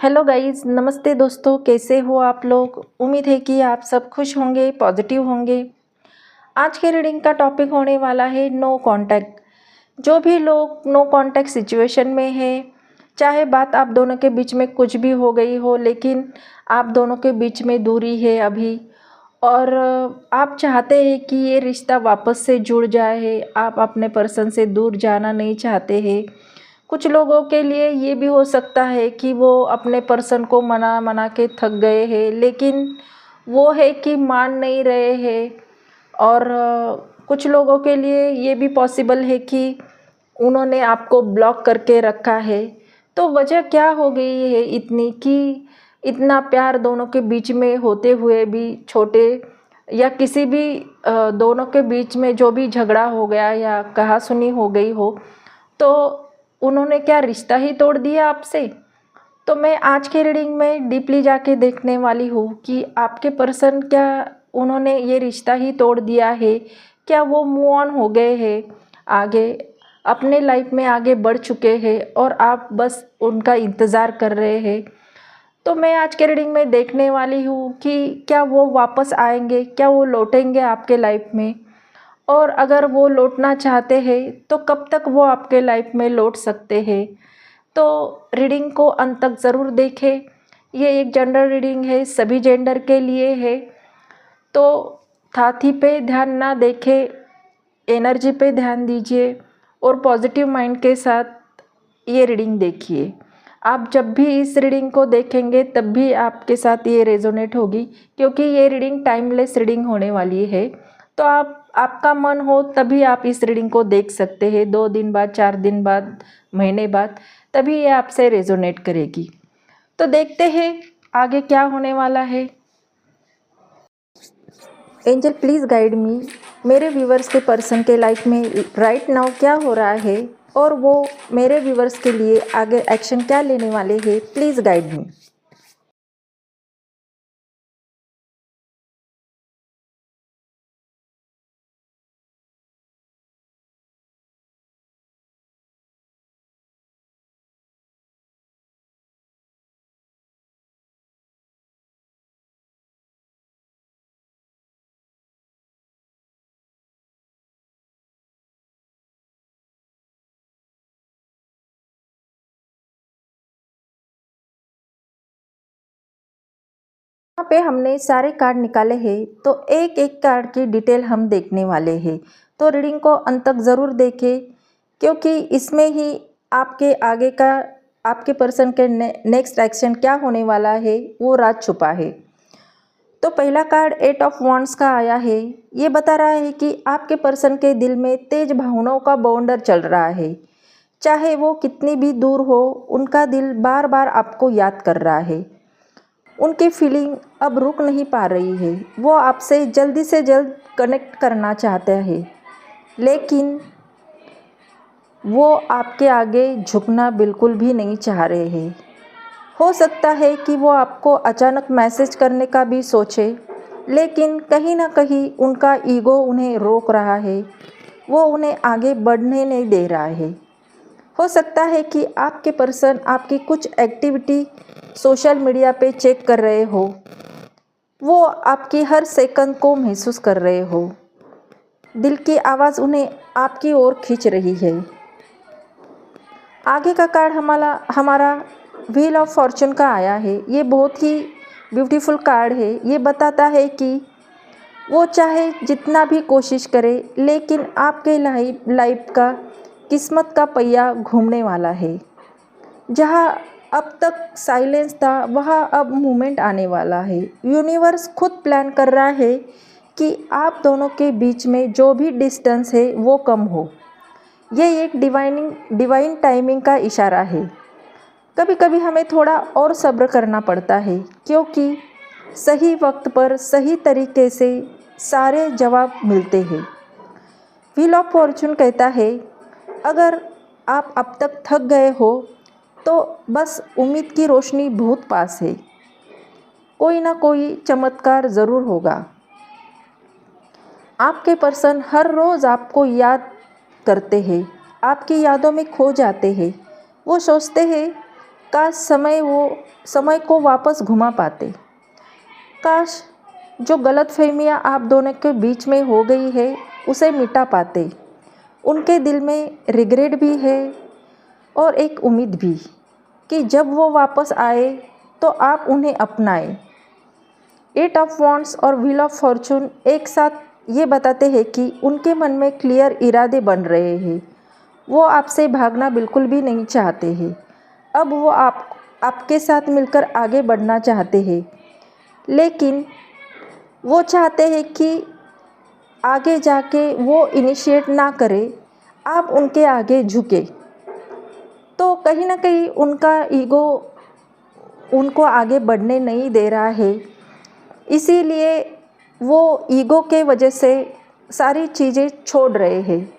Hello guys, नमस्ते दोस्तों। कैसे हो आप लोग? उम्मीद है कि आप सब खुश होंगे, पॉजिटिव होंगे। आज के रीडिंग का टॉपिक होने वाला है नो कांटेक्ट। जो भी लोग नो कांटेक्ट सिचुएशन में है, चाहे बात आप दोनों के बीच में कुछ भी हो गई हो, लेकिन आप दोनों के बीच में दूरी है अभी, और आप चाहते हैं कि ये रिश्ता वापस से जुड़ जाए, आप अपने पर्सन से दूर जाना नहीं चाहते हैं। कुछ लोगों के लिए ये भी हो सकता है कि वो अपने पर्सन को मना मना के थक गए हैं, लेकिन वो है कि मान नहीं रहे हैं। और कुछ लोगों के लिए ये भी पॉसिबल है कि उन्होंने आपको ब्लॉक करके रखा है। तो वजह क्या हो गई है इतनी कि इतना प्यार दोनों के बीच में होते हुए भी, छोटे या किसी भी दोनों के बीच में जो भी झगड़ा हो गया या कहासुनी हो गई हो, तो उन्होंने क्या रिश्ता ही तोड़ दिया आपसे? तो मैं आज के रीडिंग में डीपली जाके देखने वाली हूँ कि आपके पर्सन, क्या उन्होंने ये रिश्ता ही तोड़ दिया है, क्या वो मूव ऑन हो गए हैं, आगे अपने लाइफ में आगे बढ़ चुके हैं और आप बस उनका इंतज़ार कर रहे हैं। तो मैं आज के रीडिंग में देखने वाली हूँ कि क्या वो वापस आएंगे, क्या वो लौटेंगे आपके लाइफ में, और अगर वो लौटना चाहते हैं तो कब तक वो आपके लाइफ में लौट सकते हैं। तो रीडिंग को अंत तक ज़रूर देखें। ये एक जनरल रीडिंग है, सभी जेंडर के लिए है। तो थाथी पे ध्यान ना देखें, एनर्जी पे ध्यान दीजिए और पॉजिटिव माइंड के साथ ये रीडिंग देखिए। आप जब भी इस रीडिंग को देखेंगे तब भी आपके साथ ये रेजोनेट होगी, क्योंकि ये रीडिंग टाइमलेस रीडिंग होने वाली है। तो आपका मन हो तभी आप इस रीडिंग को देख सकते हैं, 2 दिन बाद, 4 दिन बाद, महीने बाद, तभी ये आपसे रेजोनेट करेगी। तो देखते हैं आगे क्या होने वाला है। एंजल प्लीज़ गाइड मी, मेरे व्यूवर्स के पर्सन के लाइफ में राइट नाउ क्या हो रहा है, और वो मेरे व्यूवर्स के लिए आगे एक्शन क्या लेने वाले हैं। Please guide me. यहाँ पे हमने सारे कार्ड निकाले हैं, तो एक एक कार्ड की डिटेल हम देखने वाले हैं। तो रीडिंग को अंत तक ज़रूर देखें, क्योंकि इसमें ही आपके आगे का, आपके पर्सन के नेक्स्ट एक्शन क्या होने वाला है वो राज छुपा है। तो पहला कार्ड 8 ऑफ वॉन्ड्स का आया है। ये बता रहा है कि आपके पर्सन के दिल में तेज भावनाओं का बवंडर चल रहा है। चाहे वो कितनी भी दूर हो, उनका दिल बार बार आपको याद कर रहा है। उनकी फीलिंग अब रुक नहीं पा रही है। वो आपसे जल्दी से जल्द कनेक्ट करना चाहते हैं, लेकिन वो आपके आगे झुकना बिल्कुल भी नहीं चाह रहे हैं। हो सकता है कि वो आपको अचानक मैसेज करने का भी सोचे, लेकिन कहीं ना कहीं उनका ईगो उन्हें रोक रहा है, वो उन्हें आगे बढ़ने नहीं दे रहा है। हो सकता है कि आपके पर्सन आपकी कुछ एक्टिविटी सोशल मीडिया पे चेक कर रहे हो, वो आपकी हर सेकंड को महसूस कर रहे हो। दिल की आवाज़ उन्हें आपकी ओर खींच रही है। आगे का कार्ड हमारा व्हील ऑफ फॉर्चून का आया है। ये बहुत ही ब्यूटीफुल कार्ड है। ये बताता है कि वो चाहे जितना भी कोशिश करे, लेकिन आपके लाइफ का किस्मत का पहिया घूमने वाला है। जहाँ अब तक साइलेंस था, वहाँ अब मूवमेंट आने वाला है। यूनिवर्स खुद प्लान कर रहा है कि आप दोनों के बीच में जो भी डिस्टेंस है वो कम हो। ये एक डिवाइन टाइमिंग का इशारा है। कभी कभी हमें थोड़ा और सब्र करना पड़ता है, क्योंकि सही वक्त पर सही तरीके से सारे जवाब मिलते हैं। व्हील ऑफ फॉर्चून कहता है, अगर आप अब तक थक गए हो तो बस उम्मीद की रोशनी बहुत पास है। कोई ना कोई चमत्कार ज़रूर होगा। आपके पर्सन हर रोज़ आपको याद करते हैं, आपकी यादों में खो जाते हैं। वो सोचते हैं काश समय को वापस घुमा पाते। काश जो गलतफहमियाँ आप दोनों के बीच में हो गई है उसे मिटा पाते। उनके दिल में रिग्रेट भी है और एक उम्मीद भी कि जब वो वापस आए तो आप उन्हें अपनाएं। एट ऑफ वॉन्ड्स और व्हील ऑफ फॉर्चून एक साथ ये बताते हैं कि उनके मन में क्लियर इरादे बन रहे हैं। वो आपसे भागना बिल्कुल भी नहीं चाहते हैं। अब वो आपके साथ मिलकर आगे बढ़ना चाहते हैं, लेकिन वो चाहते हैं कि आगे जाके वो इनिशिएट ना करे, आप उनके आगे झुके। तो कहीं ना कहीं उनका ईगो उनको आगे बढ़ने नहीं दे रहा है, इसीलिए वो ईगो के वजह से सारी चीज़ें छोड़ रहे हैं।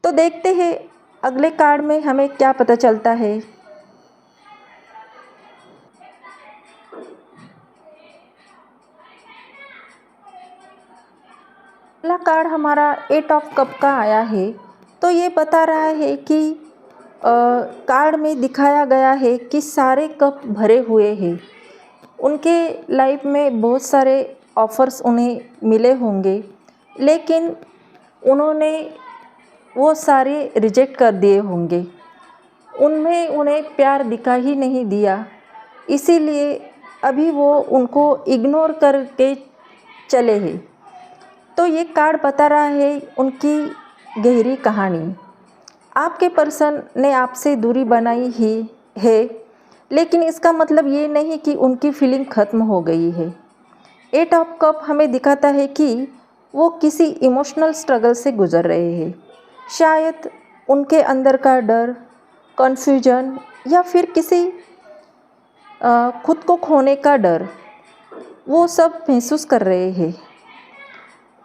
तो देखते हैं अगले कार्ड में हमें क्या पता चलता है। अगला कार्ड हमारा एट ऑफ कप का आया है। तो ये बता रहा है कि कार्ड में दिखाया गया है कि सारे कप भरे हुए हैं। उनके लाइफ में बहुत सारे ऑफ़र्स उन्हें मिले होंगे, लेकिन उन्होंने वो सारे रिजेक्ट कर दिए होंगे। उनमें उन्हें प्यार दिखा ही नहीं दिया, इसीलिए अभी वो उनको इग्नोर करके चले हैं। तो ये कार्ड बता रहा है उनकी गहरी कहानी। आपके पर्सन ने आपसे दूरी बनाई ही है, लेकिन इसका मतलब ये नहीं कि उनकी फीलिंग ख़त्म हो गई है। एट ऑफ कप हमें दिखाता है कि वो किसी इमोशनल स्ट्रगल से गुज़र रहे हैं। शायद उनके अंदर का डर, कन्फ्यूजन या फिर किसी खुद को खोने का डर, वो सब महसूस कर रहे हैं।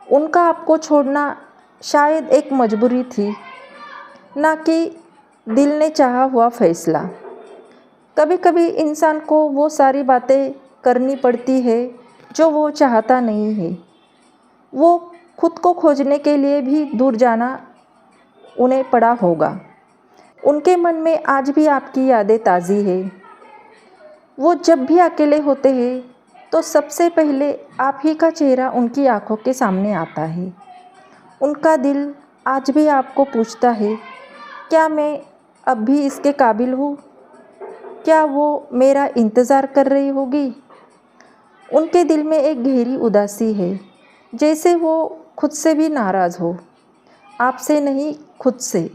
उनका आपको छोड़ना शायद एक मजबूरी थी, ना कि दिल ने चाहा हुआ फैसला। कभी कभी इंसान को वो सारी बातें करनी पड़ती है जो वो चाहता नहीं है। वो खुद को खोजने के लिए भी दूर जाना उन्हें पड़ा होगा। उनके मन में आज भी आपकी यादें ताज़ी है। वो जब भी अकेले होते हैं तो सबसे पहले आप ही का चेहरा उनकी आंखों के सामने आता है। उनका दिल आज भी आपको पूछता है, क्या मैं अब भी इसके काबिल हूँ? क्या वो मेरा इंतज़ार कर रही होगी? उनके दिल में एक गहरी उदासी है, जैसे वो खुद से भी नाराज़ हो, आपसे नहीं खुद से।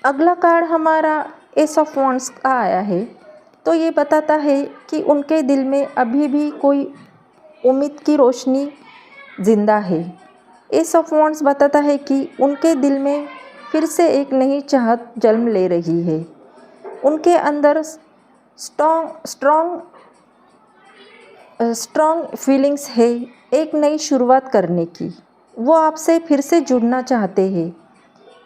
अगला कार्ड हमारा एस ऑफ वॉन्ड्स का आया है। तो ये बताता है कि उनके दिल में अभी भी कोई उम्मीद की रोशनी ज़िंदा है। एस ऑफ वॉन्ड्स बताता है कि उनके दिल में फिर से एक नई चाहत जन्म ले रही है। उनके अंदर स्ट्रॉन्ग फीलिंग्स है एक नई शुरुआत करने की। वो आपसे फिर से जुड़ना चाहते हैं,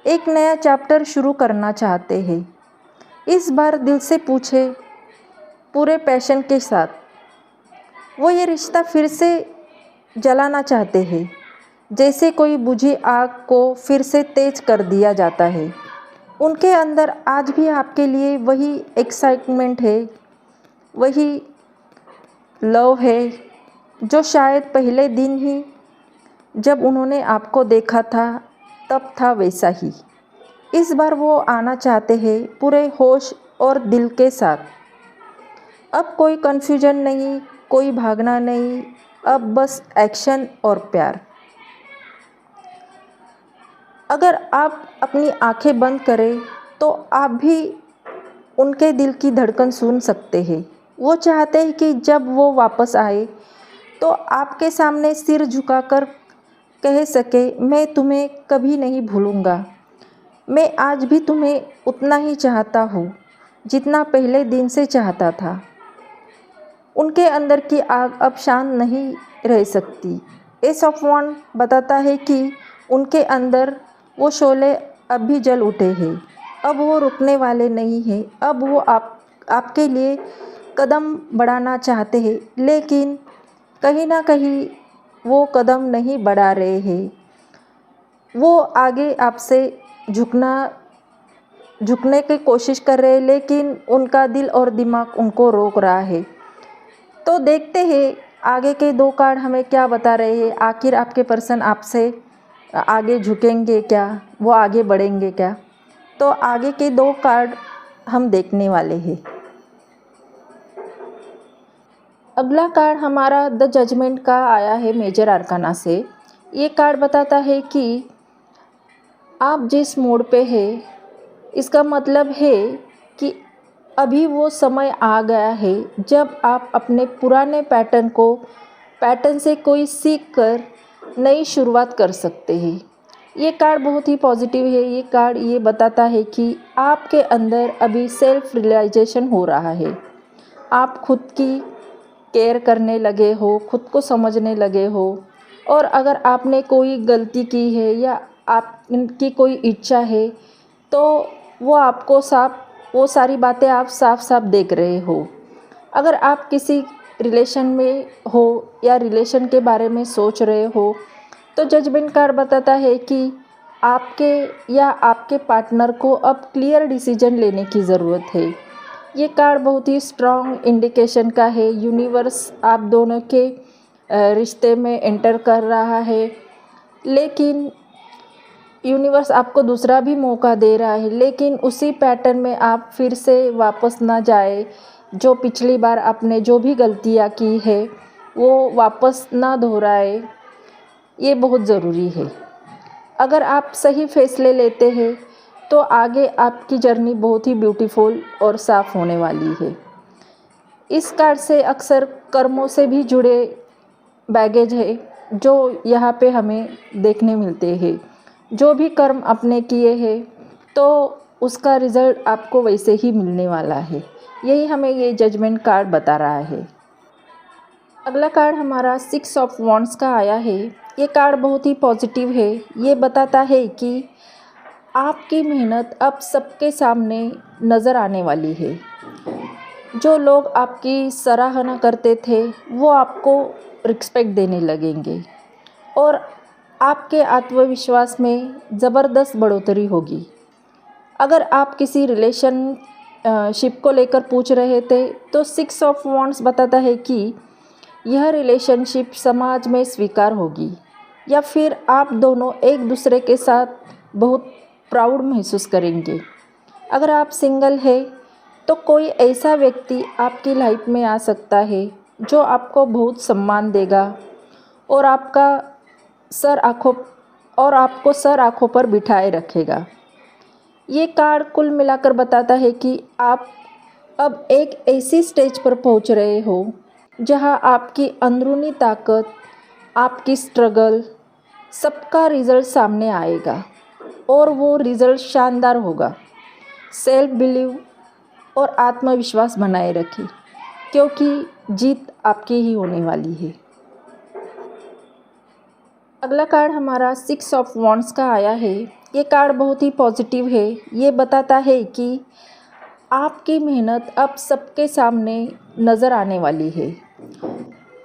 एक नया चैप्टर शुरू करना चाहते हैं। इस बार दिल से पूछे, पूरे पैशन के साथ। वो ये रिश्ता फिर से जलाना चाहते हैं, जैसे कोई बुझी आग को फिर से तेज कर दिया जाता है। उनके अंदर आज भी आपके लिए वही एक्साइटमेंट है, वही लव है जो शायद पहले दिन ही जब उन्होंने आपको देखा था तब था वैसा ही। इस बार वो आना चाहते हैं पूरे होश और दिल के साथ। अब कोई कन्फ्यूजन नहीं, कोई भागना नहीं, अब बस एक्शन और प्यार। अगर आप अपनी आंखें बंद करें तो आप भी उनके दिल की धड़कन सुन सकते हैं। वो चाहते हैं कि जब वो वापस आए तो आपके सामने सिर झुकाकर कह सके, मैं तुम्हें कभी नहीं भूलूंगा। मैं आज भी तुम्हें उतना ही चाहता हूँ जितना पहले दिन से चाहता था। उनके अंदर की आग अब शांत नहीं रह सकती। एस ऑफ वॉन्ड बताता है कि उनके अंदर वो शोले अब भी जल उठे हैं। अब वो रुकने वाले नहीं हैं। अब वो आपके लिए कदम बढ़ाना चाहते हैं, लेकिन कहीं ना कहीं वो कदम नहीं बढ़ा रहे हैं। वो आगे आपसे झुकना झुकने की कोशिश कर रहे हैं, लेकिन उनका दिल और दिमाग उनको रोक रहा है। तो देखते हैं आगे के 2 कार्ड हमें क्या बता रहे हैं। आखिर आपके पर्सन आपसे आगे झुकेंगे क्या, वो आगे बढ़ेंगे क्या? तो आगे के 2 कार्ड हम देखने वाले हैं। अगला कार्ड हमारा द जजमेंट का आया है मेजर आर्काना से। ये कार्ड बताता है कि आप जिस मोड पे है, इसका मतलब है कि अभी वो समय आ गया है जब आप अपने पुराने पैटर्न से कोई सीख कर नई शुरुआत कर सकते हैं। ये कार्ड बहुत ही पॉजिटिव है। ये कार्ड ये बताता है कि आपके अंदर अभी सेल्फ रियलाइजेशन हो रहा है। आप खुद की केयर करने लगे हो, खुद को समझने लगे हो, और अगर आपने कोई गलती की है या आपकी कोई इच्छा है तो वो सारी बातें आप साफ साफ देख रहे हो। अगर आप किसी रिलेशन में हो या रिलेशन के बारे में सोच रहे हो तो जजमेंट कार्ड बताता है कि आपके या आपके पार्टनर को अब क्लियर डिसीजन लेने की ज़रूरत है। ये कार्ड बहुत ही स्ट्रॉन्ग इंडिकेशन का है। यूनिवर्स आप दोनों के रिश्ते में एंटर कर रहा है, लेकिन यूनिवर्स आपको दूसरा भी मौका दे रहा है, लेकिन उसी पैटर्न में आप फिर से वापस ना जाए। जो पिछली बार आपने जो भी गलतियाँ की है वो वापस ना दोहराए, ये बहुत ज़रूरी है। अगर आप सही फैसले लेते हैं तो आगे आपकी जर्नी बहुत ही ब्यूटीफुल और साफ होने वाली है। इस कार्ड से अक्सर कर्मों से भी जुड़े बैगेज है जो यहाँ पे हमें देखने मिलते हैं। जो भी कर्म आपने किए हैं तो उसका रिज़ल्ट आपको वैसे ही मिलने वाला है। यही हमें ये जजमेंट कार्ड बता रहा है। अगला कार्ड हमारा 6 ऑफ वॉन्ड्स का आया है। ये कार्ड बहुत ही पॉजिटिव है। ये बताता है कि आपकी मेहनत अब सबके सामने नज़र आने वाली है। जो लोग आपकी सराहना करते थे वो आपको रिस्पेक्ट देने लगेंगे, और आपके आत्मविश्वास में ज़बरदस्त बढ़ोतरी होगी। अगर आप किसी रिलेशनशिप को लेकर पूछ रहे थे तो 6 ऑफ वॉन्ड्स बताता है कि यह रिलेशनशिप समाज में स्वीकार होगी, या फिर आप दोनों एक दूसरे के साथ बहुत प्राउड महसूस करेंगे। अगर आप सिंगल है तो कोई ऐसा व्यक्ति आपकी लाइफ में आ सकता है जो आपको बहुत सम्मान देगा और आपको सर आँखों पर बिठाए रखेगा। ये कार्ड कुल मिलाकर बताता है कि आप अब एक ऐसी स्टेज पर पहुंच रहे हो जहां आपकी अंदरूनी ताकत, आपकी स्ट्रगल, सबका रिज़ल्ट सामने आएगा, और वो रिज़ल्ट शानदार होगा। सेल्फ बिलीव और आत्मविश्वास बनाए रखें, क्योंकि जीत आपकी ही होने वाली है। अगला कार्ड हमारा 6 ऑफ वॉन्ड्स का आया है। ये कार्ड बहुत ही पॉजिटिव है। ये बताता है कि आपकी मेहनत अब सबके सामने नज़र आने वाली है।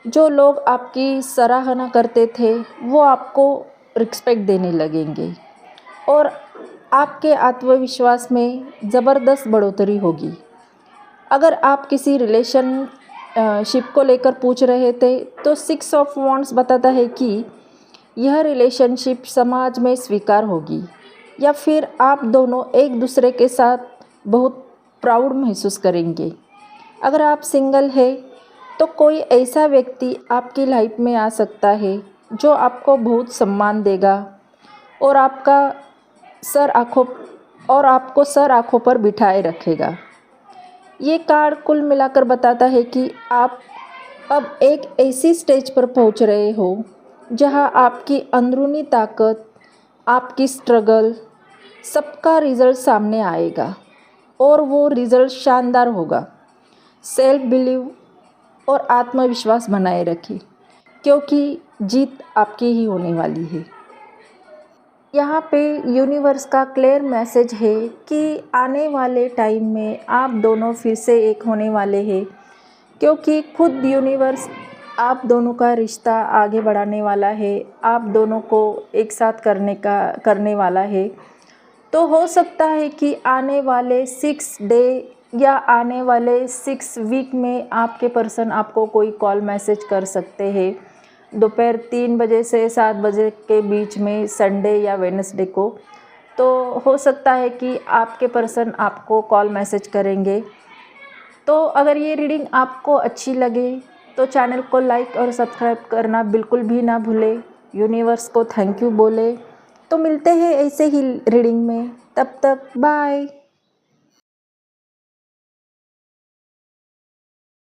जो लोग आपकी सराहना करते थे वो आपको रिस्पेक्ट देने लगेंगे, और आपके आत्मविश्वास में ज़बरदस्त बढ़ोतरी होगी। अगर आप किसी रिलेशनशिप को लेकर पूछ रहे थे तो 6 ऑफ वॉन्ड्स बताता है कि यह रिलेशनशिप समाज में स्वीकार होगी, या फिर आप दोनों एक दूसरे के साथ बहुत प्राउड महसूस करेंगे। अगर आप सिंगल है तो कोई ऐसा व्यक्ति आपकी लाइफ में आ सकता है जो आपको बहुत सम्मान देगा और आपको सर आँखों पर बिठाए रखेगा। ये कार्ड कुल मिलाकर बताता है कि आप अब एक ऐसी स्टेज पर पहुंच रहे हो जहां आपकी अंदरूनी ताकत, आपकी स्ट्रगल, सबका रिज़ल्ट सामने आएगा, और वो रिज़ल्ट शानदार होगा। सेल्फ बिलीव और आत्मविश्वास बनाए रखें, क्योंकि जीत आपकी ही होने वाली है। यहाँ पे यूनिवर्स का क्लियर मैसेज है कि आने वाले टाइम में आप दोनों फिर से एक होने वाले हैं, क्योंकि खुद यूनिवर्स आप दोनों का रिश्ता आगे बढ़ाने वाला है, आप दोनों को एक साथ करने वाला है। तो हो सकता है कि आने वाले 6 डे या आने वाले 6 वीक में आपके पर्सन आपको कोई कॉल मैसेज कर सकते हैं दोपहर 3 बजे से 7 बजे के बीच में, संडे या वेडनेसडे को। तो हो सकता है कि आपके पर्सन आपको कॉल मैसेज करेंगे। तो अगर ये रीडिंग आपको अच्छी लगे तो चैनल को लाइक और सब्सक्राइब करना बिल्कुल भी ना भूले। यूनिवर्स को थैंक यू बोले। तो मिलते हैं ऐसे ही रीडिंग में, तब तक बाय।